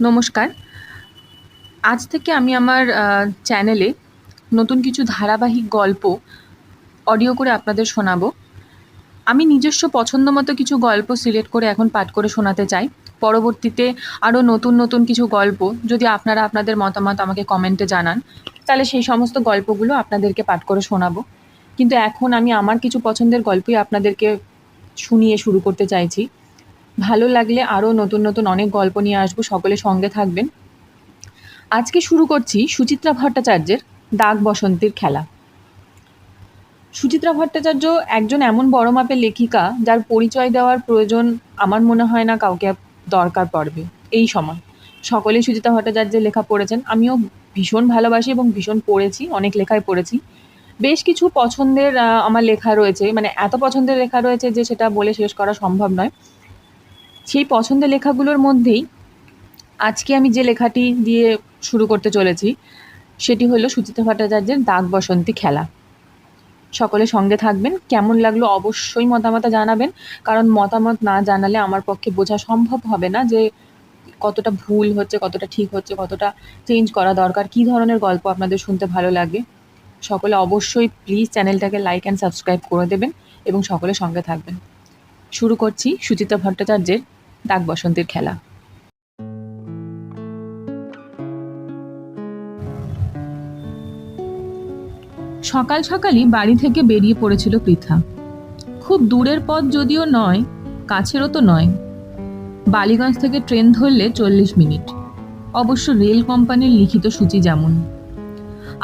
নমস্কার। আজ থেকে আমি আমার চ্যানেলে নতুন কিছু ধারাবাহিক গল্প অডিও করে আপনাদের শোনাবো। আমি নিজস্ব পছন্দমতো কিছু গল্প সিলেক্ট করে এখন পাঠ করে শোনাতে চাই। পরবর্তীতে আরও নতুন, নতুন কিছু গল্প যদি আপনারা আপনাদের মতামত আমাকে কমেন্টে জানান, তাহলে সেই সমস্ত গল্পগুলো আপনাদেরকে পাঠ করে শোনাবো। কিন্তু এখন আমি আমার কিছু পছন্দের গল্পই আপনাদেরকে শুনিয়ে শুরু করতে চাইছি। ভালো লাগলে আরও নতুন, নতুন অনেক গল্প নিয়ে আসবো। সকলে সঙ্গে থাকবেন। আজকে শুরু করছি সুচিত্রা ভট্টাচার্যের দাগ বসন্তের খেলা। সুচিত্রা ভট্টাচার্য একজন এমন বড় মাপের লেখিকা যার পরিচয় দেওয়ার প্রয়োজন আমার মনে হয় না কাউকে দরকার পড়বে এই সময়। সকলেই সুচিত্রা ভট্টাচার্যের লেখা পড়েছেন। আমিও ভীষণ ভালোবাসি এবং ভীষণ পড়েছি, অনেক লেখাই পড়েছি। বেশ কিছু পছন্দের আমার লেখা রয়েছে, মানে এত পছন্দের লেখা রয়েছে যে সেটা বলে শেষ করা সম্ভব নয়। সেই পছন্দের লেখাগুলোর মধ্যেই আজকে আমি যে লেখাটি দিয়ে শুরু করতে চলেছি সেটি হলো সুচিত্রা ভট্টাচার্যের দাগ বসন্তি খেলা। সকলে সঙ্গে থাকবেন। কেমন লাগলো অবশ্যই মতামত জানাবেন, কারণ মতামত না জানালে আমার পক্ষে বোঝা সম্ভব হবে না যে কতটা ভুল হচ্ছে, কতটা ঠিক হচ্ছে, কতটা চেঞ্জ করা দরকার, কী ধরনের গল্প আপনাদের শুনতে ভালো লাগে। সকলে অবশ্যই প্লিজ চ্যানেলটাকে লাইক অ্যান্ড সাবস্ক্রাইব করে দেবেন এবং সকলে সঙ্গে থাকবেন। শুরু করছি সুচিত্রা ভট্টাচার্যের দাগ বসন্তের খেলা। সকাল সকালই বাড়ি থেকে বেরিয়ে পড়েছিল পৃথা। খুব দূরের পথ যদিও নয়, কাছেরও তো নয়। বালিগঞ্জ থেকে ট্রেন ধরলে 40 মিনিট, অবশ্য রেল কোম্পানির লিখিত সূচি যেমন।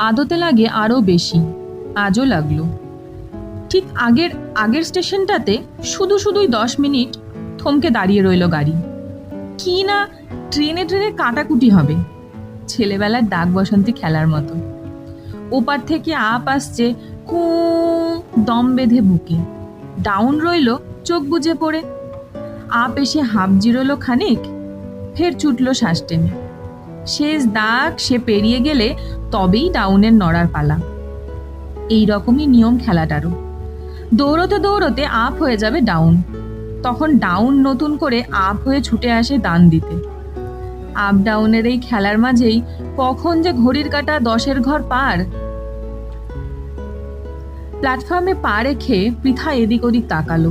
আদতে লাগে আরও বেশি, আজও লাগলো। ঠিক আগের স্টেশনটাতে শুধুই 10 মিনিট থমকে দাঁড়িয়ে রইল গাড়ি। কি না ট্রেনে কাটাকুটি হবে, ছেলেবেলার দাগ বসন্তি খেলার মতো। ওপার থেকে আপ আসছে কু, দম বেঁধে বুকে। ডাউন রইল চোখ বুজে পড়ে। আপ এসে হাঁপ জিরোলো খানিক, ফের ছুটল শ্বাস টেনে। শেষ দাগ সে পেরিয়ে গেলে তবেই ডাউনের নড়ার পালা। এই রকমই নিয়ম খেলাটারও। দৌড়তে দৌড়তে আপ হয়ে যাবে ডাউন, তখন ডাউন নতুন করে আপ হয়ে ছুটে আসে ডান দিতে। আপ ডাউনের এই খেলার মাঝেই কখন যে ঘড়ির কাঁটা 10-এর ঘর পার। প্ল্যাটফর্মে পা রেখে পৃথা এদিক ওদিক তাকালো।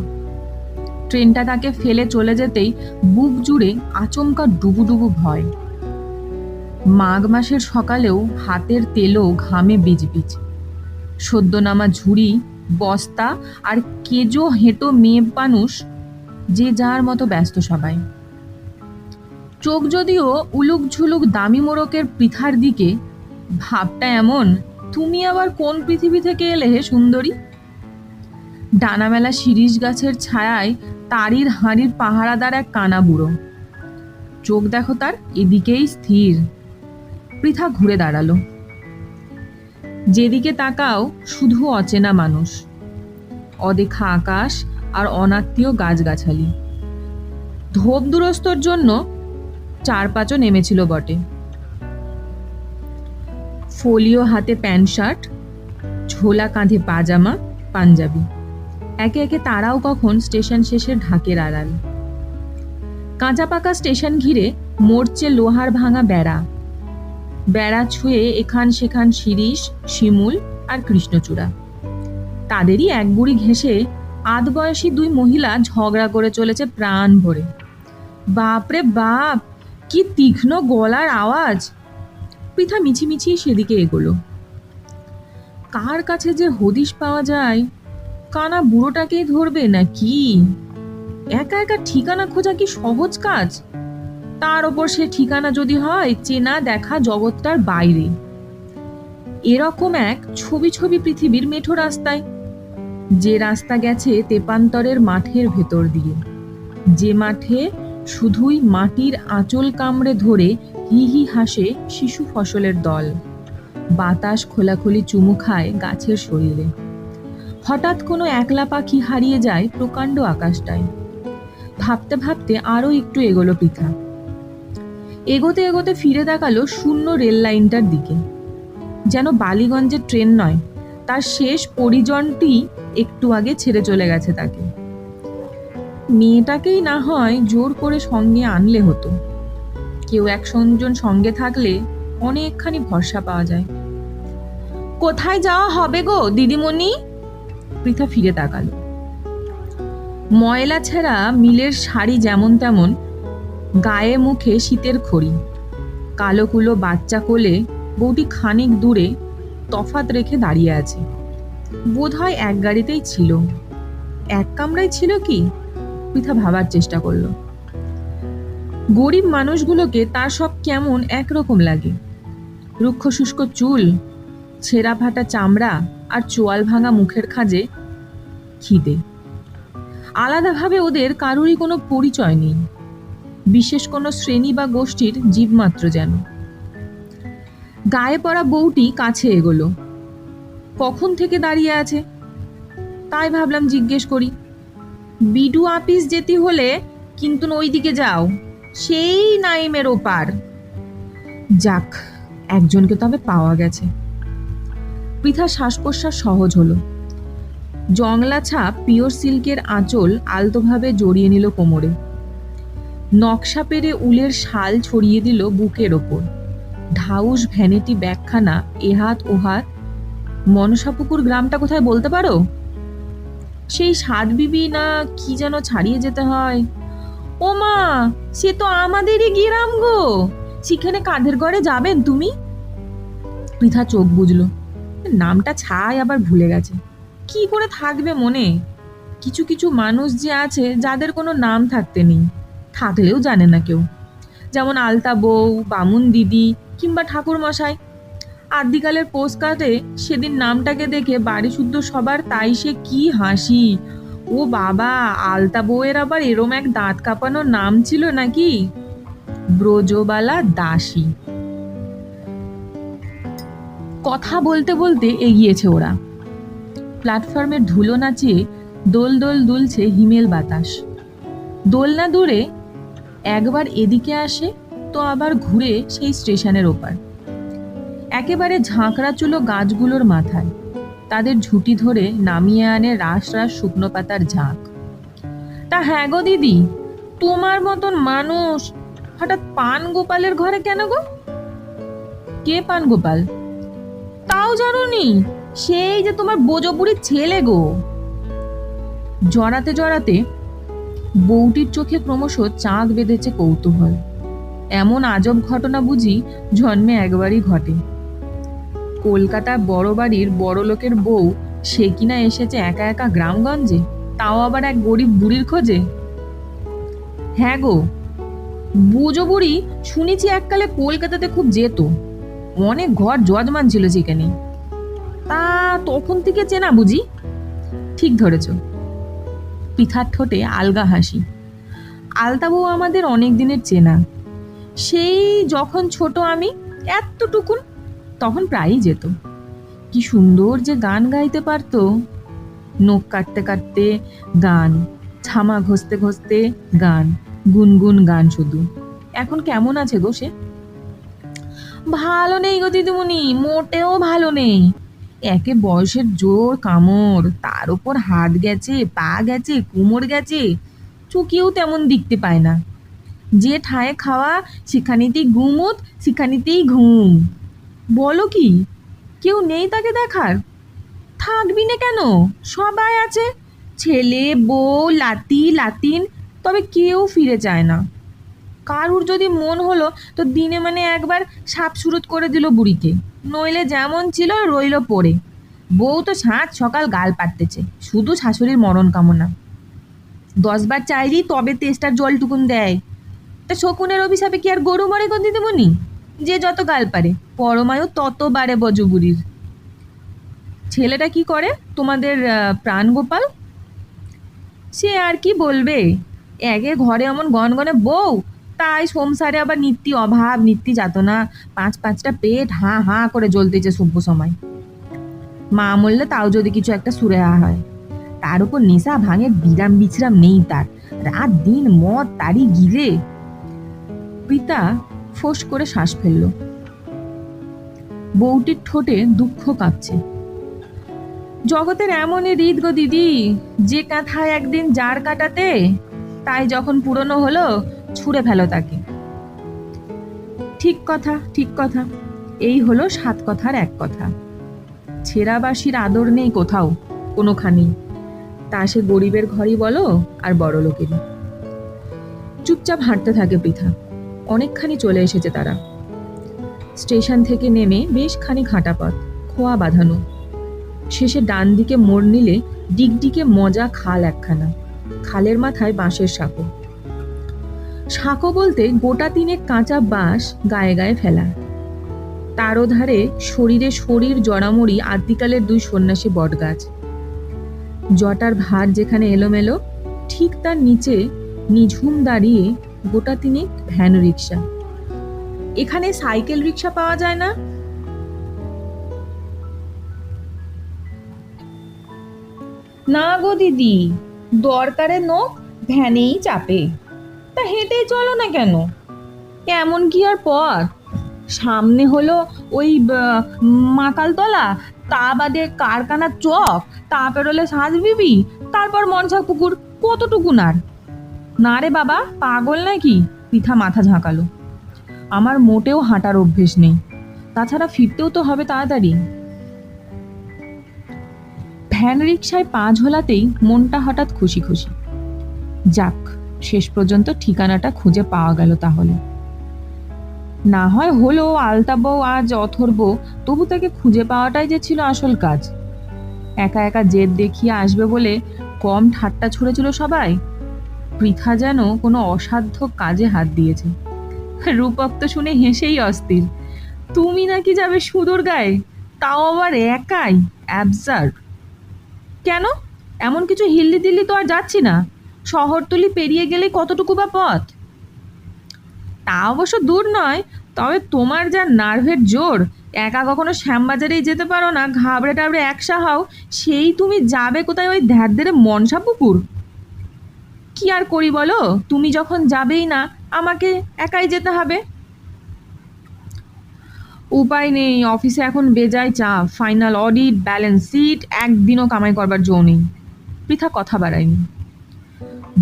ট্রেনটা তাকে ফেলে চলে যেতেই বুক জুড়ে আচমকা ডুবুডুবু ভয়। মাঘ মাসের সকালেও হাতের তেলও ঘামে বিজবিজ। সদ্য নামা ঝুড়ি, বস্তা আর কেজো হেঁটো মেয়ে মানুষ, যে যার মতো ব্যস্ত সবাই। চোখ যদিও উলুক ঝুলুক দামি মোড়কের পৃথার দিকে, ভাবটা এমন, তুমি আবার কোন পৃথিবী থেকে এলে হে সুন্দরী? ডানামেলা শিরিষ গাছের ছায়ায় তারির হাঁড়ির পাহারাদার এক কানা বুড়ো। চোখ দেখো তার এদিকেই স্থির। পৃথা ঘুরে দাঁড়ালো। যেদিকে তাকাও শুধু অচেনা মানুষ, অদেখা আকাশ আর অনাত্মীয় গাছগাছালি। ধোপ দুরস্তর জন্য 4-5ও নেমেছিল বটে। ফোলিও হাতে প্যান্ট শার্ট, ঝোলা কাঁধে পাজামা পাঞ্জাবি। একে একে তারাও কখন স্টেশন শেষের ঢাকের আড়াল। কাঁচা পাকা স্টেশন ঘিরে মরচে লোহার ভাঙা বেড়া। বেড়া ছুঁয়ে এখান সেখান শিরিষ, শিমুল আর কৃষ্ণচূড়া। তাদেরই এক গুড়ি ঘেঁষে আধবয়সী 2 মহিলা ঝগড়া করে চলেছে প্রাণ ভরে। বাপরে বাপ, কি তীক্ষ্ণ গলার আওয়াজ! পৃথা মিছিমিছি সেদিকে এগোলো। কার কাছে যে হদিশ পাওয়া যায়, কানা বুড়োটাকেই ধরবে না কি? একা একা ঠিকানা খোঁজা কি সহজ কাজ? তার ওপর সে ঠিকানা যদি হয় চেনা দেখা জগৎটার বাইরে। এরকম এক ছবি ছবি পৃথিবীর মেঠো রাস্তায়, যে রাস্তা গেছে তেপান্তরের মাঠের ভেতর দিয়ে, যে মাঠে শুধুই মাটির আঁচল কামড়ে ধরে হি হি হাসে শিশু ফসলের দল। বাতাস খোলাখুলি চুমু খায় গাছের শরীরে। হঠাৎ কোনো একলা পাখি হারিয়ে যায় প্রকাণ্ড আকাশটায়। ভাবতে ভাবতে আরো একটু এগোলো পৃথা। এগোতে এগোতে ফিরে তাকালো শূন্য রেল লাইনটার দিকে। যেন বালিগঞ্জের ট্রেন নয়, তার শেষ পরিজনটি একটু আগে ছেড়ে চলে গেছে তাকে। মেয়েটাকেই না হয় জোর করে সঙ্গে আনলে হতো, কেউ একজন সঙ্গে থাকলে অনেকখানি ভরসা পাওয়া যায়। কোথায় যাওয়া হবে গো দিদিমণি? পৃথা ফিরে তাকালো। ময়লা ছেঁড়া মিলের শাড়ি যেমন তেমন, গায়ে মুখে শীতের খড়ি, কালো কুলো বাচ্চা কোলে বউটি খানিক দূরে তফাত রেখে দাঁড়িয়ে আছে। বোধহয় এক গাড়িতেই ছিল, এক কামরায় ছিল কি? পৃথা ভাবার চেষ্টা করলো। গরিব মানুষগুলোকে তার সব কেমন একরকম লাগে। রুক্ষ শুষ্ক চুল, ছেঁড়া ফাটা চামড়া আর চোয়াল ভাঙা মুখের খাঁজে খিদে। আলাদাভাবে ওদের কারোরই কোনো পরিচয় নেই, বিশেষ কোনো শ্রেণী বা গোষ্ঠীর জীবমাত্র যেন। গায়ে পড়া বউটি কাছে এগোলো। কখন থেকে দাঁড়িয়ে আছে, তাই ভাবলাম জিজ্ঞেস করি। বিডু আপিস যেতে হলে কিন্তু ওই দিকে যাও, সেই নাইমের ওপার। যাক, একজনকে তবে পাওয়া গেছে। পৃথা শ্বাস প্রশ্বাস সহজ হলো। জংলা ছাপ পিওর সিল্কের আঁচল আলতোভাবে জড়িয়ে নিল কোমরে। নকশা পেরে উলের শাল ছড়িয়ে দিল বুকের ওপর। ঢাউস ভ্যানিটি ব্যাগখানা এহাত ওহাত। মনসাপুকুর গ্রামটা কোথায় বলতে পারো? সেই সাতবিবি না কি যেন ছাড়িয়ে যেতে হয়। ও মা, সে তো আমাদেরই গ্রাম গো। সেখানে কাঁধের ঘরে যাবেন তুমি? পৃথা চোখ বুঝলো। নামটা ছাই আবার ভুলে গেছে। কি করে থাকবে মনে? কিছু কিছু মানুষ যে আছে যাদের কোনো নাম থাকতে নেই, থাকলেও জানে না কেউ। যেমন আলতা বউ, বামুন দিদি কিংবা ঠাকুর মশাই। আদিকালের পোস্ট কার্ডে সেদিন নামটাকে দেখে বাড়ি শুদ্ধ সবার তাই সে কি হাসি। ও বাবা, আলতা বউয়ের আবার এরম এক দাঁত কাঁপানোর নাম ছিল নাকি? ব্রজবালা দাসী। কথা বলতে বলতে এগিয়েছে ওরা। প্ল্যাটফর্মের ধুলো নাচিয়ে দোল দোল দুলছে হিমেল বাতাস। দোলনা দূরে একবার এদিকে আসে তো আবার ঘুরে সেই স্টেশনের ওপার। একেবারে ঝাঁকড়া চুলো গাছগুলোর মাথায় তাদের ঝুঁটি ধরে নামিয়ে আনে রাস রাস শুকনো পাতার ঝাঁক। তা হ্যাঁ গো দিদি, তোমার মতন মানুষ হঠাৎ পান গোপালের ঘরে কেন গো? কে পান গোপাল? তাও জানোনি? সেই যে তোমার বোজপুরির ছেলে গো। জড়াতে জড়াতে বউটির চোখে ক্রমশ চাঁদ বেঁধেছে কৌতূহল। এমন আজব ঘটনা বুঝি জন্মে একবারই ঘটে। কলকাতার বড় বাড়ির বড় লোকের বউ সে কিনা এসেছে একা একা গ্রামগঞ্জে, তাও আবার এক গরিব বুড়ির খোঁজে। হ্যাঁ গো, বুঝো বুড়ি শুনেছি এককালে কলকাতাতে খুব যেত, অনেক ঘর যজমান ছিল সেখানে। তা তখন থেকে চেনা বুঝি? ঠিক ধরেছ। পৃথার ঠোঁটে আলগা হাসি। আলতা বউ আমাদের অনেক দিনের চেনা। সেই যখন ছোট আমি এতটুকুন, তখন প্রায়ই যেত। কি সুন্দর যে গান গাইতে পারতো। নখ কাটতে কাটতে গান, ছামা ঘষতে ঘষতে গান, গুনগুন গান শুধু। এখন কেমন আছে গো সে? ভালো নেই গো দিদিমণি, মোটেও ভালো নেই। একে বয়সের জোর কামড়, তার উপর হাত গেছে, পা গেছে, কোমর গেছে, চোখেও তেমন দেখতে পায় না। যে ঠায়ে খাওয়া সেখানেতেই গুমুত, সেখানেতেই ঘুম। বলো কি, কেউ নেই তাকে দেখার? থাকবি না কেন, সবাই আছে, ছেলে বউ লাতি লাতিন, তবে কেউ ফিরে যায় না। কারুর যদি মন হলো তো দিনে মানে একবার সাপ সুরত করে দিল বুড়িকে, নইলে যেমন ছিল রইল পড়ে। বউ তো সাঁঝ সকাল গাল পাড়তেছে, শুধু শাশুড়ির মরণ কামনা। 10 বার চাইলেই তবে তেষ্টার জলটুকুন দেয়। তা শকুনের অভিশাপে কি আর গরু মরে গো দিদিমণি? যে যত গাল পারে পরমায়ু তত বাড়ে বজবুড়ির। ছেলেটা কি করে তোমাদের প্রাণ গোপাল? সে আর কি বলবে, একে ঘরে এমন গনগনে বউ, তাই সংসারে আবার নিত্য অভাব, নিত্য যাতনা, 5-5টা পেট হাঁ হাঁ করে জ্বলতেছে সভ্য সময়। মা মরলে তাও যদি কিছু একটা সুরেহা হয়। তার উপর নেশা ভাঙে বিরাম বিছরাম নেই তার, রাত দিন মদ তারই গিলে। পিতা ফোঁস করে শ্বাস ফেলল। বউটির ঠোঁটে দুঃখ কাঁপছে। জগতের এমনই রীত গো দিদি, যে কাঁথায় একদিন জার কাটাতে, তাই যখন পুরনো হলো ছুঁড়ে ফেলো তাকে। ঠিক কথা, ঠিক কথা। এই হলো 7 কথার এক কথা। ছেঁড়াবাসীর আদর নেই কোথাও, কোনোখানেই। তা সে গরিবের ঘরই বলো আর বড় লোকেরই। চুপচাপ হাঁটতে থাকে পৃথা। অনেকখানি চলে এসেছে তারা। স্টেশন থেকে নেমে বেশ খানিক হাঁটা পথ, খোয়া বাঁধানো। শেষে ডান দিকে মোড় নিলে ডিগডিগে মজা খাল একখানা। খালের মাথায় বাঁশের সাঁকো। সাঁকো বলতে গোটা 3 কাঁচা বাঁশ গায়ে গায়ে ফেলা। তারও ধারে শরীরে শরীর জড়ামড়ি আদ্যিকালের 2 সন্ন্যাসী বটগাছ। জটার ভার যেখানে এলোমেলো, ঠিক তার নিচে নিঝুম দাঁড়িয়ে গোটা 3 ভ্যান রিক্সা। এখানে সাইকেল রিক্সা পাওয়া যায় না? না গো দিদি, দরকারে নোক ভ্যানেই চাপে। তা হেঁটেই চলো না কেন? এমন কি আর পথ? সামনে হলো ওই মাকালতলা, তা বাদে কারখানার চক, তা পেরোলে সাজবিবি, তারপর মনসা পুকুর, কতটুকু নার? না রে বাবা, পাগল নাকি? পৃথা মাথা ঝাঁকালো। আমার মোটেও হাঁটার অভ্যেস নেই, তাছাড়া ফিরতেও তো হবে তাড়াতাড়ি। ভ্যান রিক্সায় পা ঝোলাতেই মনটা হঠাৎ খুশি খুশি। যাক, শেষ পর্যন্ত ঠিকানাটা খুঁজে পাওয়া গেল তাহলে। না হয় হলো আলতা বউ আজ অথর্ব, তবু তাকে খুঁজে পাওয়াটাই যে ছিল আসল কাজ। একা একা জেদ দেখিয়ে আসবে বলে কম ঠাট্টা ছুড়েছিল সবাই। পৃথা যেন কোনো অসাধ্য কাজে হাত দিয়েছে। রূপক তো শুনে হেসেই অস্থির। তুমি নাকি যাবে সুদূর গায়ে, তাও আবার একাই? অ্যাবসার্ড। কেন? এমন কিছু হিল্লি দিল্লি তো আর যাচ্ছি না। শহরতলি পেরিয়ে গেলে কতটুকু বা পথ? তা অবশ্য দূর নয়, তবে তোমার যা নার্ভের জোর, একা কখনো শ্যামবাজারেই যেতে পারো না, ঘাবড়ে টাবড়ে একসা হও, সেই তুমি যাবে কোথায় ওই ধ্যাড় মনসা পুকুর? কি আর করি বলো, তুমি যখন যাবেই না, আমাকে একাই যেতে হবে। উপায় নেই, অফিসে এখন বেজায় চাপ, ফাইনাল অডিট, ব্যালেন্স শিট, একদিনও কামাই করবার জো নেই। পৃথা কথা বাড়ায়নি।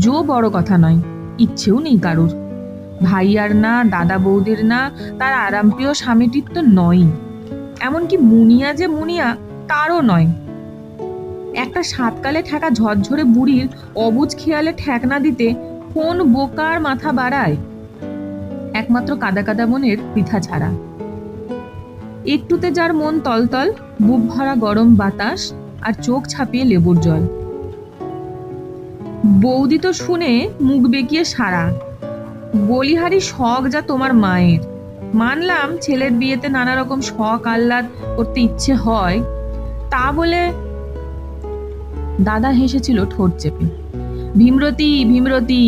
জো বড় কথা নয়, ইচ্ছেও নেই কারুর। ভাইয়ার না, দাদা বৌদির না, তার আরামপ্রিয় স্বামীটির তো নয়ই। এমনকি মুনিয়া যে মুনিয়া, তারও নয়। একটা সাতকালে ঠেকা ঝরঝরে বুড়ির অবুঝ খেয়ালে ঠেক না দিতে কোন বোকার মাথা বাড়ায়? একমাত্র কাদা কাদা মনের পৃথা ছাড়া। একটুতে যার মন তলতল, বুক ভরা গরম বাতাস, আর চোখ ছাপিয়ে লেবুর জল। বৌদি তো শুনে মুখ বেঁকিয়ে সারা। বলিহারি শখ যা তোমার মায়ের। মানলাম ছেলের বিয়েতে নানা রকম শখ আহ্লাদ করতে ইচ্ছে হয়, তা বলে। দাদা হেসেছিল ঠোঁট চেপে। ভীমরতি, ভীমরতি,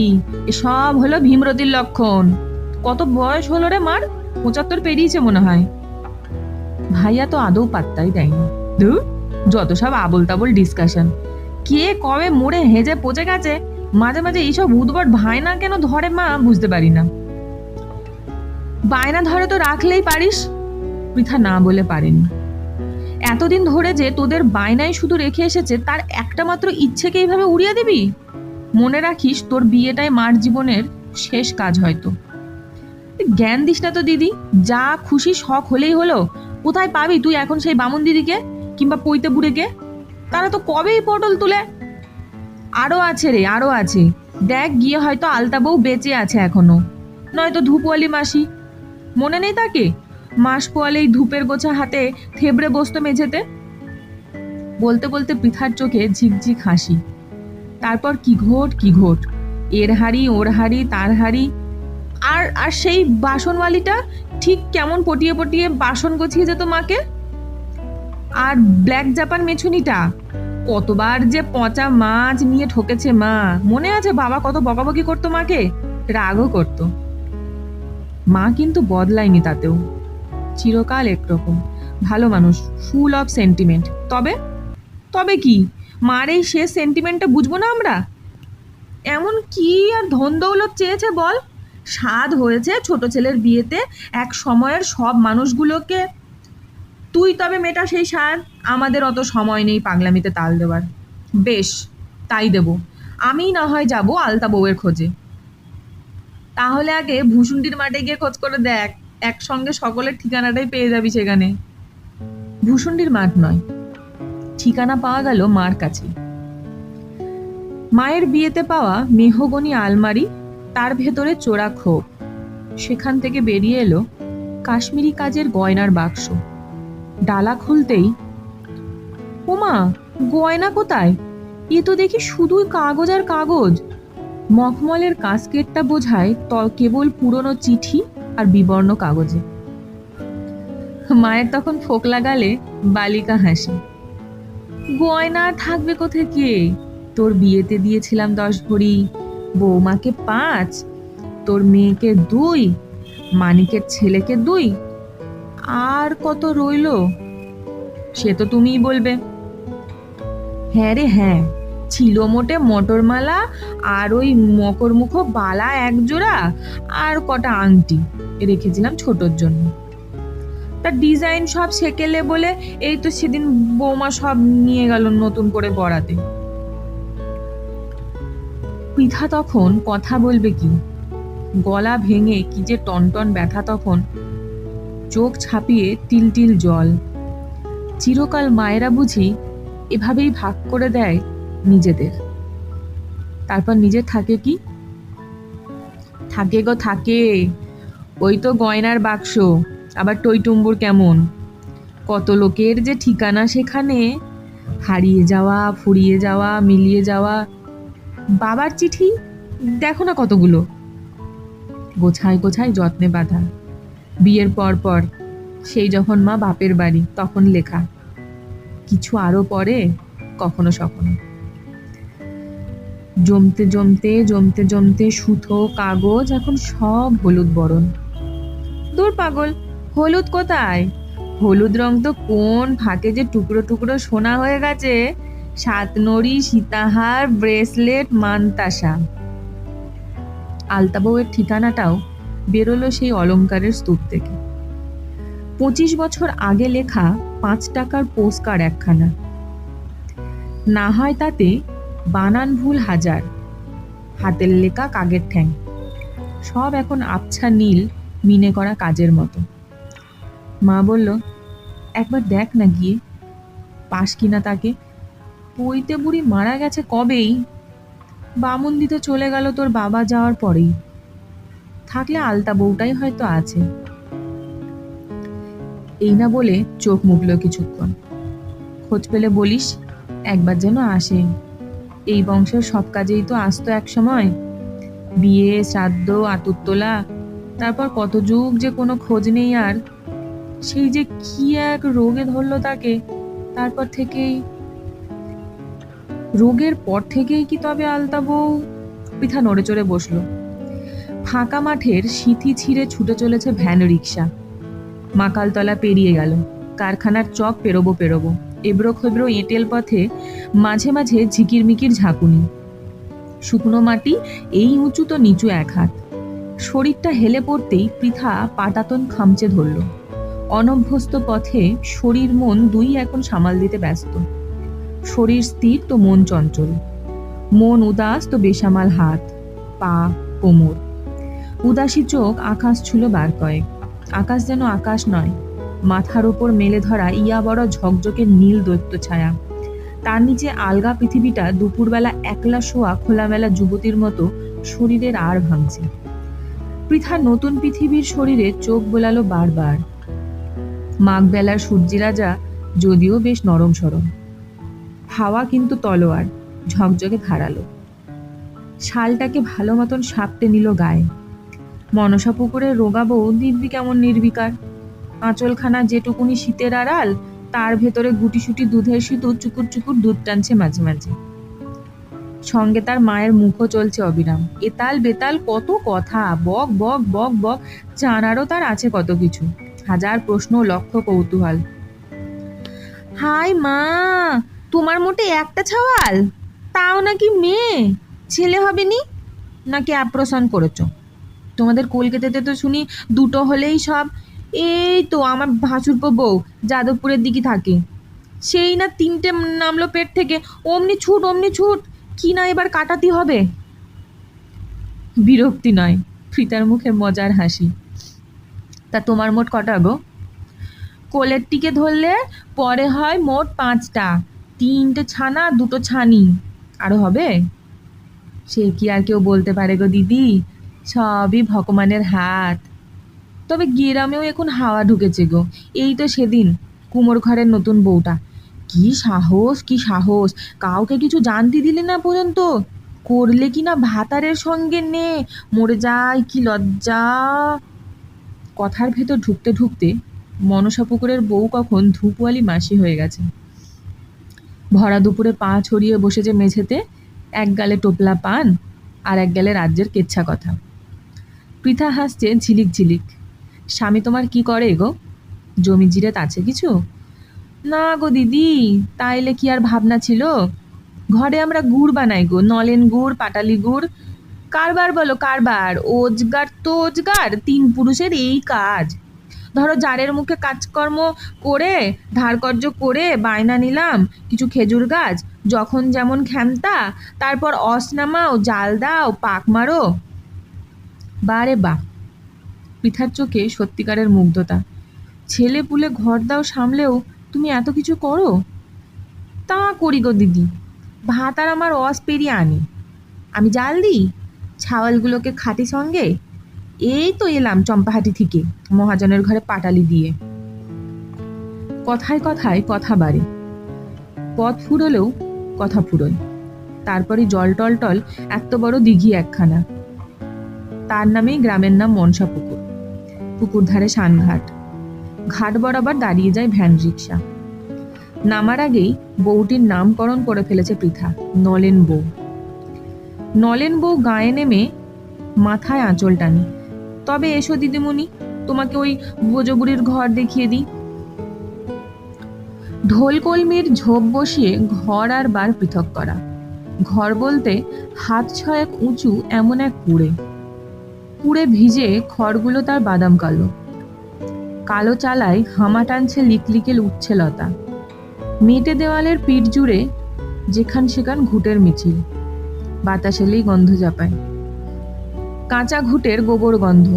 এসব হলো ভীমরতির লক্ষণ। কত বয়স হলো রে মার? 75 পেরিয়েছে মনে হয়। ভাইয়া তো আদৌ পাত্তাই দেয়নি। ধুর, যত সব আবোল তাবোল ডিসকাশন। কে কবে মোড়ে হেজে পচে গেছে, মাঝে মাঝে এইসব উদ্ভট ভাইনা কেন ধরে মা বুঝতে পারি না। বায়না ধরে তো রাখলেই পারিস। পৃথা না বলে পারেনি। এতদিন ধরে যে তোদের বায়নাই শুধু রেখে এসেছে, তার একটা মাত্র ইচ্ছেকে এইভাবে উড়িয়ে দিবি? মনে রাখিস, তোর বিয়েটাই মার জীবনের শেষ কাজ হয়তো। জ্ঞান দিস না তো দিদি, যা খুশি শখ হলেই হলো। কোথায় পাবি তুই এখন সেই বামুন দিদিকে কিংবা পৈতে বুড়েকে? তারা তো কবেই পটল তুলে। আরো আছে রে, আরো আছে। দেখ গিয়ে, হয়তো আলতা বউ বেঁচে আছে এখনো, নয়তো ধূপওয়ালি মাসি। মনে নেই তাকে? মাস পোয়ালেই ধূপের গোছা হাতে থেবড়ে বসতো মেঝেতে। বলতে বলতে পৃথার চোখে ঝিকঝিক হাসি। তারপর কি ঘোট কি ঘোট, এর হাড়ি ওর হাড়ি তার হাড়ি। আর আর সেই বাসনওয়ালিটা ঠিক কেমন পটিয়ে পটিয়ে বাসন গোছিয়ে যেত মাকে। আর ব্ল্যাক জাপান মেছুনিটা কতবার যে পচা মাছ নিয়ে ঠকেছে মা, মনে আছে? বাবা কত বকাবকি করতো মাকে, রাগও করতো। মা কিন্তু বদলায়নি তাতেও, চিরকাল একরকম ভালো মানুষ, ফুল অফ সেন্টিমেন্ট। তবে তবে কি, মার এই শেষ সেন্টিমেন্টটা বুঝবো না আমরা? এমন কি আর ধন দৌলত চেয়েছে বল? স্বাদ হয়েছে ছোট ছেলের বিয়েতে এক সময়ের সব মানুষগুলোকে। তুই তবে মেটা সেই স্বাদ, আমাদের অত সময় নেই পাগলামিতে তাল দেওয়ার। বেশ, তাই দেব। আমি না হয় যাবো আলতা বউয়ের খোঁজে। তাহলে আগে ভূষুণ্ডির মাঠে গিয়ে খোঁজ করে দেখ। একসঙ্গে সকলের ঠিকানাটাই পেয়ে যাবি সেখানে। ভূষণ্ডির মাঠ নয়, ঠিকানা পাওয়া গেল মার কাছে। মায়ের বিয়েতে পাওয়া মেহগনি আলমারি, তার ভেতরে চোরা খোপ, সেখান থেকে বেরিয়ে এলো কাশ্মীরি কাজের গয়নার বাক্স। ডালা খুলতেই, ওমা, গয়না কোথায়? এ তো দেখি শুধুই কাগজ আর কাগজ। মখমলের কাস্কেটটা বোঝায় কেবল পুরনো চিঠি আর বিবর্ণ কাগজে। মায়ের তখন ফোকলা গালে বালিকা হাসি। গয়না থাকবে কোথেকে? তোর বিয়েতে দিয়েছিলাম 10 ভরি, বৌমাকে 5, তোর মেয়েকে 2, মানিকের ছেলেকে 2, আর কত রইল সে তো তুমিই বলবে। হ্যাঁ রে হ্যাঁ, ছিল মোটে মটরমালা আর ওই মকরমুখো বালা 1 জোড়া, আর কটা আংটি রেখেছিলাম ছোটর জন্য। তার ডিজাইন সব সেকেলে বলে এই তো সেদিন বৌমা সব নিয়ে গেল নতুন করে পরাতে। পৃথা তখন কথা বলবে কি? গলা ভেঙে কি যে টনটন ব্যথা তখন, চোখ ছাপিয়ে তিল তিল জল। চিরকাল মায়েরা বুঝি এভাবেই ভাগ করে দেয় নিজেদের। তারপর নিজে থাকে কি? থাকে গো থাকে, ওই তো গয়নার বাক্স, আবার টইটুম্বুর কেমন, কত লোকের যে ঠিকানা সেখানে, হারিয়ে যাওয়া, ফুরিয়ে যাওয়া, মিলিয়ে যাওয়া। বাবার চিঠি দেখো না কতগুলো, গোছায় গোছায় যত্নে বাঁধা। বিয়ের পর পর, সেই যখন মা বাপের বাড়ি তখন লেখা, কিছু আরো পরে, কখনো সখনো। জমতে জমতে জমতে জমতে সুতো, কাগজ, এখন সব হলুদ বরণ। দূর পাগল, হলুদ কোথায়? হলুদ রং তো কোন ফাঁকে যে টুকরো টুকরো সোনা হয়ে গেছে, 7 নড়ি, সীতাহার, ব্রেসলেট, মানতাসা। আলতা বউয়ের ঠিকানাটাও বেরোলো সেই অলংকারের স্তূপ থেকে। 25 বছর আগে লেখা 5 টাকার পোস্টকার্ড একখানা। না হয় তাতে বানান ভুল হাজার, হাতের লেখা কাগের ঠ্যাং, সব এখন আবছা নীল মিনে করা কাজের মতো। মা বলল, একবার দেখ না গিয়ে, পাস কিনা তাকে। পইতে বুড়ি মারা গেছে কবেই, বামুন দিতে চলে গেল তোর বাবা যাওয়ার পরেই। থাকলে আলতা বউটাই হয়তো আছে। এই না বলে চোখ মুখল কিছুক্ষণ। খোঁজ পেলে বলিস একবার যেন আসে, এই বংশের সব কাজেই তো আসতো এক সময়। বিয়ে, শ্রাদ্ধ, আতুর তোলা, তারপর কত যুগ যে কোনো খোঁজ নেই আর। সেই যে কি এক রোগে ধরলো তাকে, তারপর থেকেই। রোগের পর থেকেই কি তবে আলতা বউ? পৃথা নড়ে চড়ে বসল। ফাঁকা মাঠের সিথি ছিঁড়ে ছুটে চলেছে ভ্যান রিক্সা। মাকালতলা পেরিয়ে গেল, কারখানার চক পেরোবো। এবড়ো খেবড়ো এঁটেল পথে মাঝে মাঝে ঝিকিরমিকির ঝাঁকুনি। শুকনো মাটি এই উঁচু তো নিচু 1 হাত। শরীরটা হেলে পড়তেই পৃথা পাটাতন খামচে ধরল। অনভ্যস্ত পথে শরীর মন দুই এখন সামাল দিতে ব্যস্ত। শরীর স্থির তো মন চঞ্চল, মন উদাস তো বেসামাল হাত, পা, কোমর। উদাসী চোখ আকাশ ছুলো বার কয়েক। আকাশ যেন আকাশ নয়, মাথার ওপর মেলে ধরা ইয়া বড় ঝকঝকে নীল দৈত্য ছায়া। তার নিচে আলগা পৃথিবীটা দুপুরবেলা একলা শোয়া খোলামেলা যুবতীর মতো শরীরের আর ভাঙছে। পৃথা নতুন পৃথিবীর শরীরে চোখ বোলালো বারবার। মাঘ বেলার সূর্যিরাজা যদিও বেশ নরম সরম, হাওয়া কিন্তু তলোয়ার, ঝকঝকে ধারালো। শালটাকে ভালো মতন সাপটে নিল গায়ে। মনসা পুকুরে রোগাবো দিব্যি কেমন নির্বিকার। আঁচলখানা যেটুকুনি শীতের আড়াল, তার ভেতরে গুটিসুটি দুধের সিঁদুর চুকুর চুকুর দুধ টানছে মাঝে মাঝে। সঙ্গে তার মায়ের মুখও চলছে অবিরাম, এতাল বেতাল কত কথা, বক বক বক বক, জানারও তার আছে কত কিছু, হাজার প্রশ্ন, লক্ষ কৌতূহল। হাই মা, তোমার মোটে একটা ছাওয়াল, তাও নাকি মেয়ে, ছেলে হবে নি? নাকি অ্যাপ্রসন করেছো? তোমাদের কলকাতাতে তো শুনি 2টো হলেই সব। এই তো আমার ভাসুরপো বউ যাদবপুরের দিকে থাকে, সেই না 3টে নামলো পেট থেকে, অমনি ছুট, কি না এবার কাটাতে হবে। বিরক্তি নয়, পৃথার মুখে মজার হাসি। তা তোমার মোট কটা গো? কোলের টিকে ধরলে পরে হয় মোট 5টা, 3টে ছানা 2টো ছানি। আরো হবে? সে কি আর কেউ বলতে পারে গো দিদি, সবই ভগবানের হাত। তবে গ্রামেও এখন হাওয়া ঢুকেছে গো। এই তো সেদিন কুমোর ঘরের নতুন বউটা, কি সাহস কি সাহস, কাউকে কিছু জানতে দিলে না পর্যন্ত, করলে কি না ভাতারের সঙ্গে নে, মরে যায়, কি লজ্জা। কথার ভেতর ঢুকতে ঢুকতে মনসা পুকুরের বউ কখন ধূপওয়ালি মাসি হয়ে গেছে। ভরা দুপুরে পা ছড়িয়ে বসেছে মেঝেতে, এক গালে টোপলা পান আর এক গালে রাজ্যের কেচ্ছা কথা। পৃথা হাসছে ঝিলিক ঝিলিক। স্বামী তোমার কি করে গো? জমি জিরেত আছে কিছু? না গো দিদি, তাইলে কি আর ভাবনা ছিল। ঘরে আমরা গুড় বানাই গো, নলেন গুড়, পাটালি গুড়। কারবার বলো কারবার, ওজগার তো ওজগার, 3 পুরুষের এই কাজ। ধরো জারের মুখে কাজকর্ম করে, ধারকর্য করে বায়না নিলাম কিছু খেজুর গাছ, যখন যেমন ক্ষমতা, তারপর অস নামাও, জাল দাও, পাক মারো। বারে বা! পৃথার চোখে সত্যিকারের মুগ্ধতা। ছেলে পুলে ঘর দাও সামলেও তুমি এত কিছু করো? তা করি গো দিদি, ভাত আর আমার অস পেরিয়ে আনি। আমি জাল দিই, ছাওয়ালগুলোকে খাটি সঙ্গে। এই তো এলাম চম্পাহাটি থেকে মহাজনের ঘরে পাটালি দিয়ে। কথায় কথায় কথা বাড়ে, পথ ফুরলেও কথা ফুরোয়। তারপরে জল টল টল এত বড় দিঘি একখানা, তার নামেই গ্রামের নাম মনসা পুকুর। পুকুর ধারে সানঘাট, ঘাট বরাবর দাঁড়িয়ে যায় ভ্যান রিক্সা। নামার আগেই বউটির নামকরণ করে ফেলেছে পৃথা, নলেন বউ। নলেন বউ গায়ে নেমে মাথায় আঁচল টানি। তবে এসো দিদিমণি, তোমাকে ওই বোজবুড়ির ঘর দেখিয়ে দিই। ঢোলকলমির ঝোপ বসিয়ে ঘর আর বার পৃথক করা। ঘর বলতে হাত ছয়েক উঁচু এমন এক কুড়ে। কুড়ে ভিজে খড়গুলো তার বাদাম কালো। কালো চালায় হামা টানছে লিকলিকে উঠছে লতা। মেটে দেওয়ালের পিঠ জুড়ে যেখান সেখান ঘুটের মিছিল, বাতাস এলেই গন্ধ চাপায়। কাঁচা ঘুটের গোবর গন্ধ।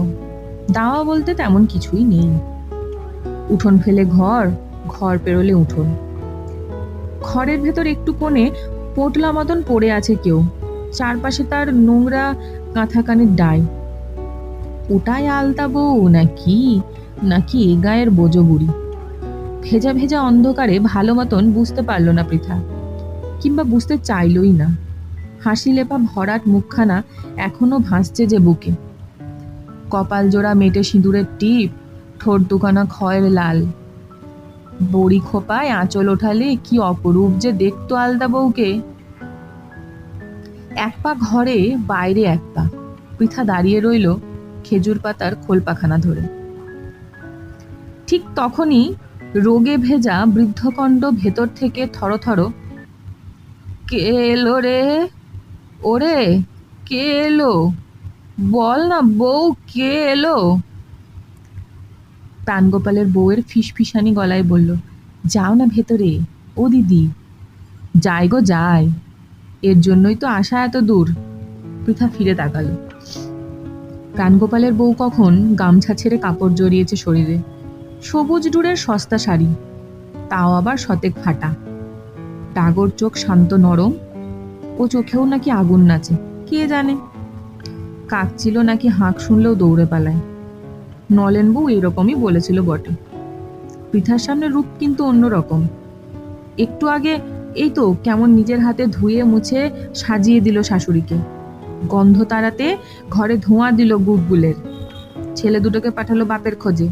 দাওয়া বলতে তেমন কিছুই নেই। উঠোন ফেলে ঘর, ঘর পেরোলে উঠোন। ঘরের ভেতর একটু কোণে পোটলা মতন পড়ে আছে কেউ, চারপাশে তার নোংরা কাঁথা কানের ডাই। ওটাই আলতা বউ নাকি, নাকি এ গায়ের বোজো বুড়ি? ভেজা ভেজা অন্ধকারে ভালো মতন বুঝতে পারল না পৃথা, কিংবা বুঝতে চাইলই না। হাসি লেপা ভরাট মুখখানা এখনো ভাসছে যে বুকে। কপাল জোড়া মেটে সিঁদুরের টিপ, ঠোঁট দুখানা খয়ের লাল। বড়ি খোপায় আঁচল ওঠালে কি অপরূপ যে দেখতো আলতা বউকে। এক পা ঘরে, বাইরে এক পা। পৃথা দাঁড়িয়ে রইল খেজুর পাতার খোলপাখানা ধরে। ঠিক তখনই রোগে ভেজা বৃদ্ধকণ্ঠ ভেতর থেকে থরথর, কে এলো রে? ওরে কে এলো? বল না বউ, কে এলো? প্রাণগোপালের বউয়ের ফিসফিসানি গলায় বলল, যাও না ভেতরে, ও দিদি। যাই গো যাই, এর জন্যই তো আসা এত দূর। পৃথা ফিরে তাকালো। প্রাণগোপালের বউ কখন গামছা ছেড়ে কাপড় জড়িয়েছে শরীরে। সবুজ ডুরের সস্তা শাড়ি, তাও আবার শতেক ফাটা। ডাগর চোখ শান্ত নরম, ও চোখেও নাকি আগুন নাচে, কে জানে। কাঁদছিল নাকি হাঁক শুনলেও দৌড়ে পালায়। নলেন বউ এরকমই বলেছিল বটে। পৃথার সামনে রূপ কিন্তু অন্যরকম। একটু আগে এই তো কেমন নিজের হাতে ধুয়ে মুছে সাজিয়ে দিল শাশুড়িকে, গন্ধ তাড়াতে ঘরে ধোঁয়া দিল গুড়গুলের। ছেলে দুটোকে পাঠালো বাপের খোঁজে।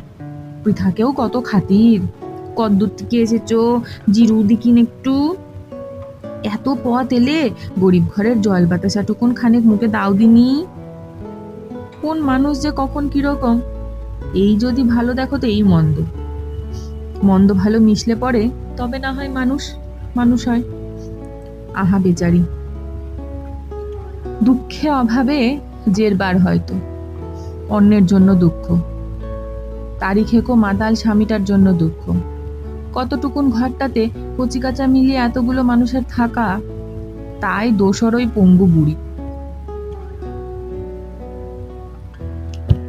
পৃথাকেও কত খাতির, কদ্দূর থেকে এসেছো, জিরু দিকিন একটু। এত পথ এলে গরিব ঘরের জল বাতাসাটুকুন খানিক মুখে দাও দিনি। কোন মানুষ যে কখন কিরকম, এই যদি ভালো দেখো তো এই মন্দ, মন্দ ভালো মিশলে পরে তবে না হয় মানুষ মানুষ হয়। আহা বেচারি, দুঃখে অভাবে জেরবার হয়তো। অন্যের জন্য দুঃখ, তারি খেকো মাতাল স্বামীটার জন্য দুঃখ। কতটুকুন ঘরটাতে কচিকাচা মিলিয়ে এতগুলো মানুষের থাকা, তাই দোসর ওই পঙ্গু বুড়ি।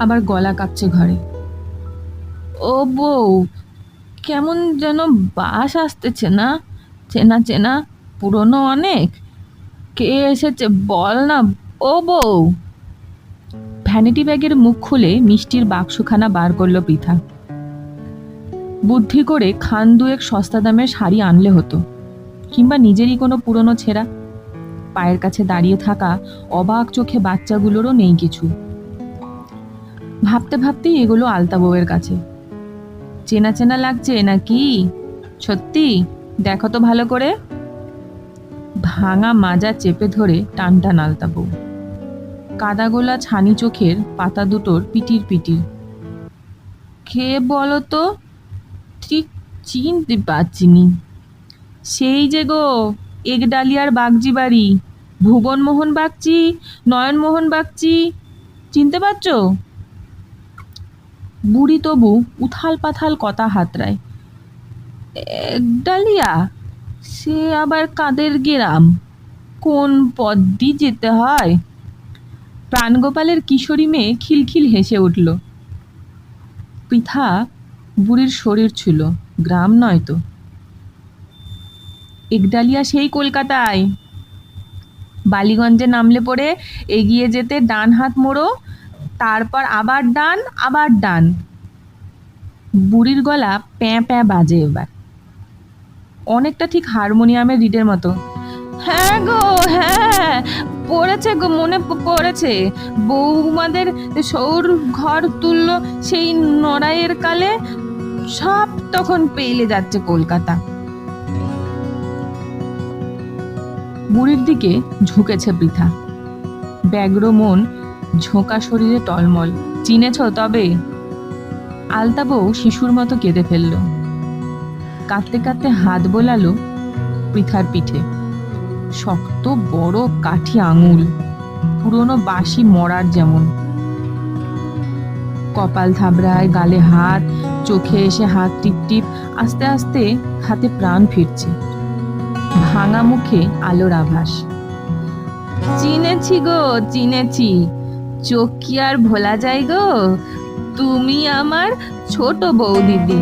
আবার গলা কাঁপছে ঘরে। ও বউ, কেমন যেন বাস আসতেছে না? চেনা চেনা, পুরনো অনেক। কে এসেছে বল না। ও বউ। ভ্যানিটি ব্যাগের মুখ খুলে মিষ্টির বাক্সখানা বার করলো পৃথা। বুদ্ধি করে খান দুয়েক সস্তা দামের শাড়ি আনলে হতো, কিংবা নিজেরই কোনো পুরনো ছেঁড়া। পায়ের কাছে দাঁড়িয়ে থাকা অবাক চোখে বাচ্চাগুলোরও নেই কিছু। ভাবতে ভাবতেই এগুলো আলতা বউয়ের কাছে। চেনা চেনা লাগছে নাকি? সত্যি দেখো তো ভালো করে। ভাঙা মাজা চেপে ধরে টান টান আলতা বউ। কাদাগোলা ছানি চোখের পাতা দুটোর পিটির পিটির। কে বলো তো? ঠিক চিনতে পারছিনি। সেই যে গো, একডালিয়ার বাগজি বাড়ি, ভুবনমোহন বাগচি, নয়নমোহন বাগচি। চিনতে পারছো? বুড়ি তবু উথাল পাথাল কথা হাতড়ায়। একডালিয়া? সে আবার কাদের গ্রাম? কোন পথ দিয়ে যেতে হয়? প্রাণগোপালের কিশোরী মেয়ে খিলখিল হেসে উঠল। পৃথা বুড়ির শরীর ছিল, গ্রাম নয় তো। একডালিয়া সেই কলকাতায়। বালিগঞ্জে নামলে পরে এগিয়ে যেতে ডান হাত মোড়ো, তারপর আবার ডান, আবার ডান। বুড়ির গলা প্যাঁ প্যাঁ বাজে এবার, অনেকটা ঠিক হারমোনিয়ামের রিডের মতো। হ্যাঁ গো, হ্যাঁ পড়েছে গো, মনে পড়েছে। বৌমাদের সৌর ঘর তুলল সেই নড়াইয়ের কালে, সব তখন পেলে যাচ্ছে কলকাতা। বুড়ির দিকে ঝুঁকেছে বৃথা, ব্যগ্র মন, ঝোঁকা শরীরে টলমল। চিনেছ তবে? আলতা বউ শিশুর মতো কেঁদে ফেলল। কাঁদতে কাঁদতে হাত বোলালো পৃথার পিঠে। শক্ত বড় কাঠি আঙুল, পুরনো বাসি মরার যেমন। কপাল থাবড়ায়, গালে হাত, চোখে এসে হাত টিপ টিপ। আস্তে আস্তে হাতে প্রাণ ফিরছে, ভাঙা মুখে আলোর আভাস। চিনেছি গো, চিনেছি। চোখ কি আর ভোলা যায় গো? তুমি আমার ছোট বউ দিদি,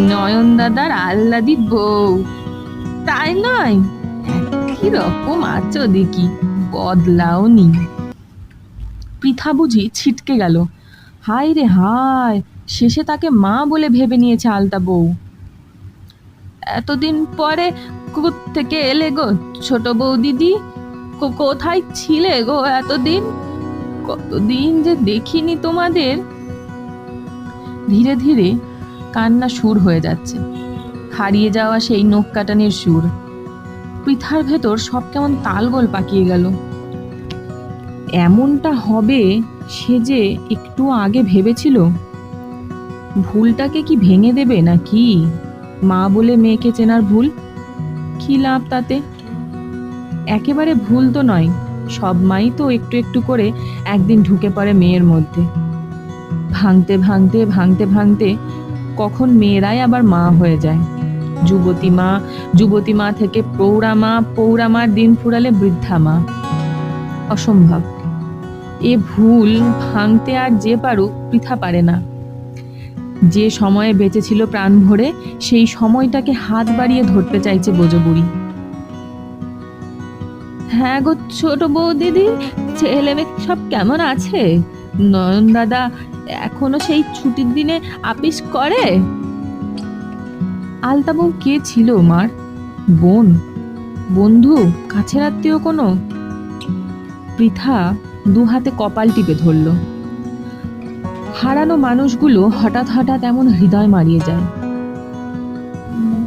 নয়ন দাদার আহ্লাদি বউ, তাই নয়? কি রকম আছো দেখি, বদলাওনি। পৃথা বুঝি ছিটকে গেল। হায় রে হায়, শেষে তাকে মা বলে ভেবে নিয়েছে আলতা বউ। এতদিন পরে থেকে এলে গো ছোট বউ দিদি? কোথায় ছিলে গো এতদিন? কতদিন যে দেখিনি তোমাদের। ধীরে ধীরে কান্না সুর হয়ে যাচ্ছে, হারিয়ে যাওয়া সেই নখ কাটানির সুর। পৃথার ভেতর সব কেমন তালগোল পাকিয়ে গেল। এমনটা হবে সে যে একটু আগে ভেবেছিল। ভুলটাকে কি ভেঙে দেবে নাকি? মা বলে মেয়েকে চেনার ভুল, কি লাভ তাতে? একেবারে ভুল তো নয়, সব মাই তো একটু একটু করে একদিন ঢুকে পড়ে মেয়ের মধ্যে। ভাঙতে ভাঙতে ভাঙতে ভাঙতে কখন মেয়েরাই আবার মা হয়ে যায়। যুবতী মা থেকে প্রৌঢ়া মা, প্রৌঢ়া মার দিন ফুরালে বৃদ্ধা মা। অসম্ভব। এ ভুল ভাঙতে আর যে পারুক, পৃথা পারে না। যে সময়ে বেঁচেছিল প্রাণ ভরে, সেই সময়টাকে হাত বাড়িয়ে ধরতে চাইছে বোঝো বুড়ি। হ্যাঁ গো ছোট বউ দিদি, ছেলে মেয়ে সব কেমন আছে? নয়ন দাদা এখনো সেই ছুটির দিনে আপিস করে? আলতা বউ কে ছিল মার? বোন, বন্ধু, কাছের আত্মীয় কোনো? পৃথা দু হাতে কপাল টিপে ধরল। হারানো মানুষগুলো হঠাৎ হঠাৎ এমন হৃদয় মারিয়ে যায়।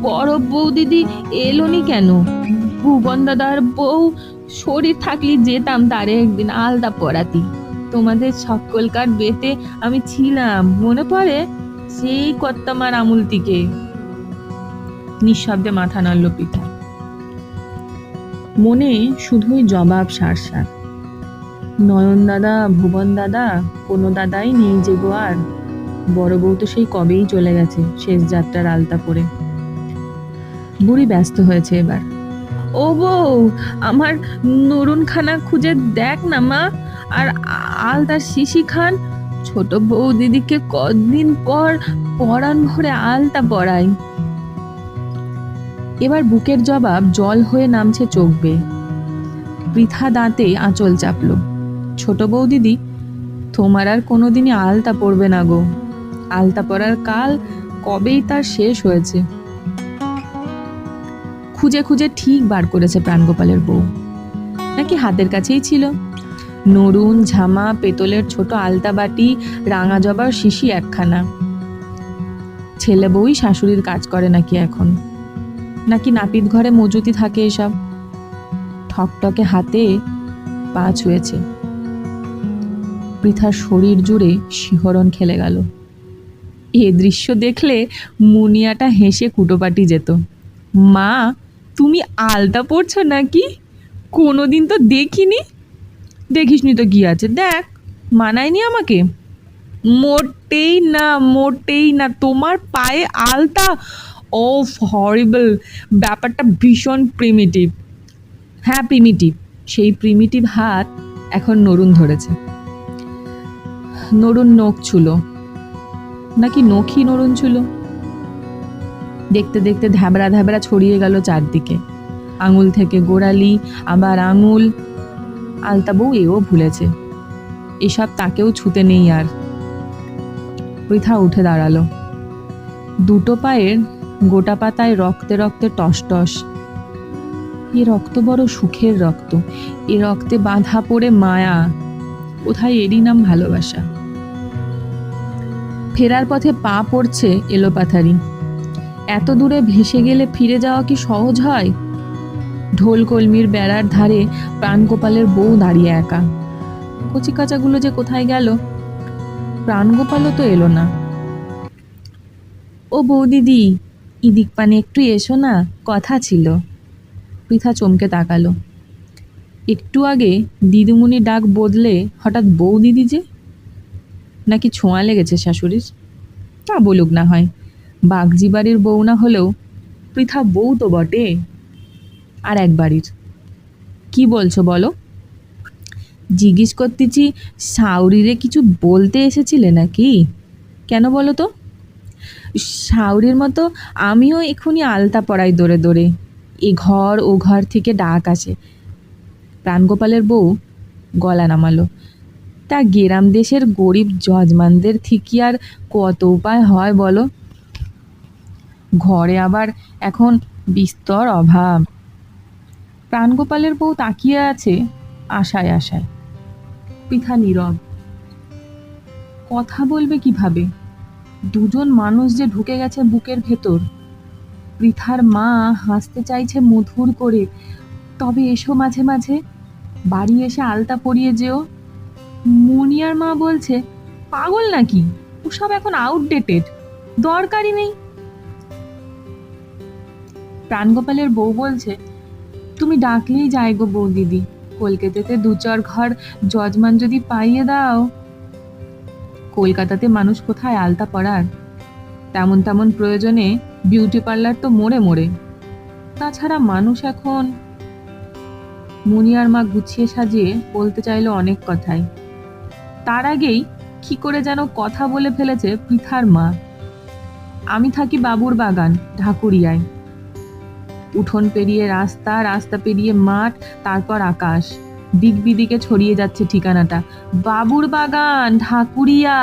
বড় বউ দিদি এলোনি কেন? ভুবন দাদার বউ শরীর থাকলে যেতাম তারে একদিন আলতা পরাতি। তোমাদের সকলকার বেতে আমি ছিলাম, মনে পড়ে? সেই কর্তামার আমূল থেকে। নিঃশব্দে মাথা নাড়ল পৃথা। মনে শুধুই জবাব সারসার। নয়ন দাদা, ভুবন দাদা, কোনো দাদাই নেই যে গো আর। বড় বউ তো সেই কবেই চলে গেছে শেষ যাত্রার আলতা পরে। বুড়ি ব্যস্ত হয়েছে এবার। ও বউ, আমার নুরুন খানা খুঁজে দেখ না মা, আর আলতার শিশি খান। ছোট বউ দিদিকে কদিন পর পরাণ ভরে আলতা পরাই। এবার বুকের জবাব জল হয়ে নামছে চোখ বেয়ে। পৃথা দাঁতে আঁচল চাপল। ছোট বউ দিদি, তোমার আর কোনোদিনই আলতা পড়বে না গো। আলতা পরার কাল কবেই তার শেষ হয়েছে। খুঁজে খুঁজে ঠিক বার করেছে প্রাণগোপালের বউ, নাকি হাতের কাছেই ছিল নরুন ঝামা, পেতলের ছোট আলতা বাটি, রাঙা জবার শিশি একখানা। ছেলে বউই শাশুড়ির কাজ করে নাকি এখন, নাকি নাপিত ঘরে মজুতি থাকে এসব। ঠকঠকে হাতে পা ছুঁয়েছে। পৃথার শরীর জুড়ে শিহরণ খেলে গেল। এ দৃশ্য দেখলে মুনিয়াটা হেসে কুটোপাটি যেত। মা, তুমি আলতা পরছো নাকি? কোনোদিন তো দেখিনি। দেখিসনি তো কি আছে, দেখ, মানায়নি আমাকে। মোটেই না, মোটেই না, তোমার পায়ে আলতা! ও হরিবল! ব্যাপারটা ভীষণ প্রিমিটিভ। হ্যাঁ, প্রিমিটিভ। সেই প্রিমিটিভ হাত এখন নরুন ধরেছে। নরুন নখ ছুল, নাকি নখই নরুন ছুল। দেখতে দেখতে ধ্যাবড়া ধ্যাবড়া ছড়িয়ে গেল চারদিকে। আঙুল থেকে গোড়ালি, আবার আঙুল। আলতা বউ এও ভুলেছে, এসব তাকেও ছুতে নেই আর। পৃথা উঠে দাঁড়ালো। দুটো পায়ের গোটা পাতায় রক্তে রক্তে টসটস। এ রক্ত বড় সুখের রক্ত। এ রক্তে বাঁধা পড়ে মায়া। কোথায় এরই নাম ভালোবাসা। ফেরার পথে পা পড়ছে এলোপাথারি। এত দূরে ভেসে গেলে ফিরে যাওয়া কি সহজ হয়? ঢোলকলমির বেড়ার ধারে প্রাণগোপালের বউ দাঁড়িয়ে একা। কচিকাচাগুলো যে কোথায় গেল? প্রাণগোপালও তো এলো না। ও বউ দিদি, ইদিক পানে একটু এসো না, কথা ছিল। পৃথা চমকে তাকালো। একটু আগে দিদিমণি ডাক বদলে হঠাৎ বউ দিদি যে? নাকি ছোঁয়া লেগেছে শাশুড়ির? তা বলুক না হয়, বাগজি বাড়ির বউ না হলেও পৃথা বউ তো বটে, আর এক বাড়ির। কি বলছো বলো? জিজ্ঞেস করতেছি, শাউরিরে কিছু বলতে এসেছিলে নাকি? কেন বলো তো? শাউরির মতো আমিও এক্ষুনি আলতা পড়াই দৌড়ে দৌড়ে। এ ঘর ও ঘর থেকে ডাক আসে। প্রাণগোপালের বউ গলা নামালো। তা গেরাম দেশের গরিব যজমানদের থেকে আর কত উপায় হয় বলো? ঘরে আবার এখন বিস্তর অভাব। প্রাণগোপালের বউ তাকিয়ে আছে আশায় আশায়। পৃথা নীরব। কথা বলবে কিভাবে? দুজন মানুষ যে ঢুকে গেছে বুকের ভেতর। পৃথার মা হাসতে চাইছে মধুর করে, তবে এসো মাঝে মাঝে, বাড়ি এসে আলতা পরিয়ে যেও। মুনিয়ার মা বলছে, পাগল নাকি, ওসব এখন আউটডেটেড, দরকারই নেই। প্রাণগোপালের বউ বলছে, তুমি ডাকলেই যাই গো বউ দিদি, কলকাতাতে দু চার ঘর যজমান যদি পাইয়ে দাও। কলকাতাতে মানুষ কোথায় আলতা পরার? তেমন তেমন প্রয়োজনে বিউটি পার্লার তো মোড়ে মোড়ে। তাছাড়া মানুষ এখন। মুনিয়ার মা গুছিয়ে সাজিয়ে বলতে চাইলো অনেক কথাই। তার আগেই কি করে যেন কথা বলে ফেলেছে পৃথার মা। আমি থাকি বাবুর বাগান, ঢাকুরিয়ায়। উঠোন পেরিয়ে রাস্তা, রাস্তা পেরিয়ে মাঠ, তারপর আকাশ। দিক বিদিকে ছড়িয়ে যাচ্ছে ঠিকানাটা, বাবুর বাগান, ঢাকুরিয়া।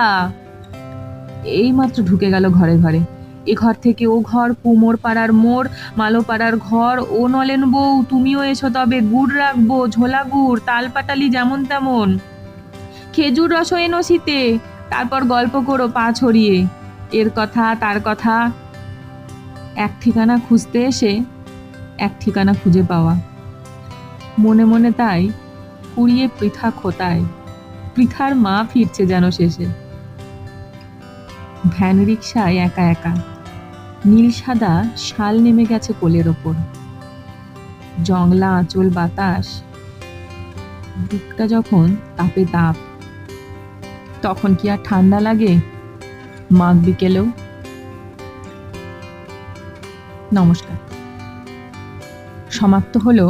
এইমাত্র ঢুকে গেল ঘরে ঘরে। এ ঘর থেকে ও ঘর, কুমোর পাড়ার মোড়, মালোপাড়ার ঘর। ও নলেন বউ, তুমিও এসো তবে, গুড় রাখবো, ঝোলা গুড়, তালপাটালি যেমন তেমন। খেজুর রসও এনো শীতে, তারপর গল্প করো পা ছড়িয়ে। এর কথা তার কথা। এক ঠিকানা খুঁজতে এসে এক ঠিকানা খুঁজে পাওয়া। মনে মনে তাই কুড়িয়ে পৃথা খোতায়। পৃথার মা ফিরছে যেন শেষে। ভ্যান রিকশায় একা একা। নীল সাদা শাল নেমে গেছে কোলের ওপর। জংলা আঁচল বাতাস। বুকটা যখন তাপে তাপ, তখন কি আর ঠান্ডা লাগে? মাঘ বিকেলেও। নমস্কার। সমাপ্ত হলো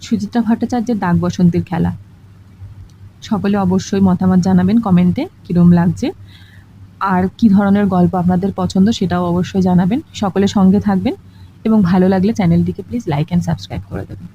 সুচিত্রা ভট্টাচার্যের ডাক বসন্তীর খেলা। সকলে অবশ্যই মতামত জানাবেন কমেন্টে কীরকম লাগছে, আর কি ধরনের গল্প আপনাদের পছন্দ সেটাও অবশ্যই জানাবেন। সকলে সঙ্গে থাকবেন এবং ভালো লাগলে চ্যানেলটিকে প্লিজ লাইক অ্যান্ড সাবস্ক্রাইব করে দেবেন।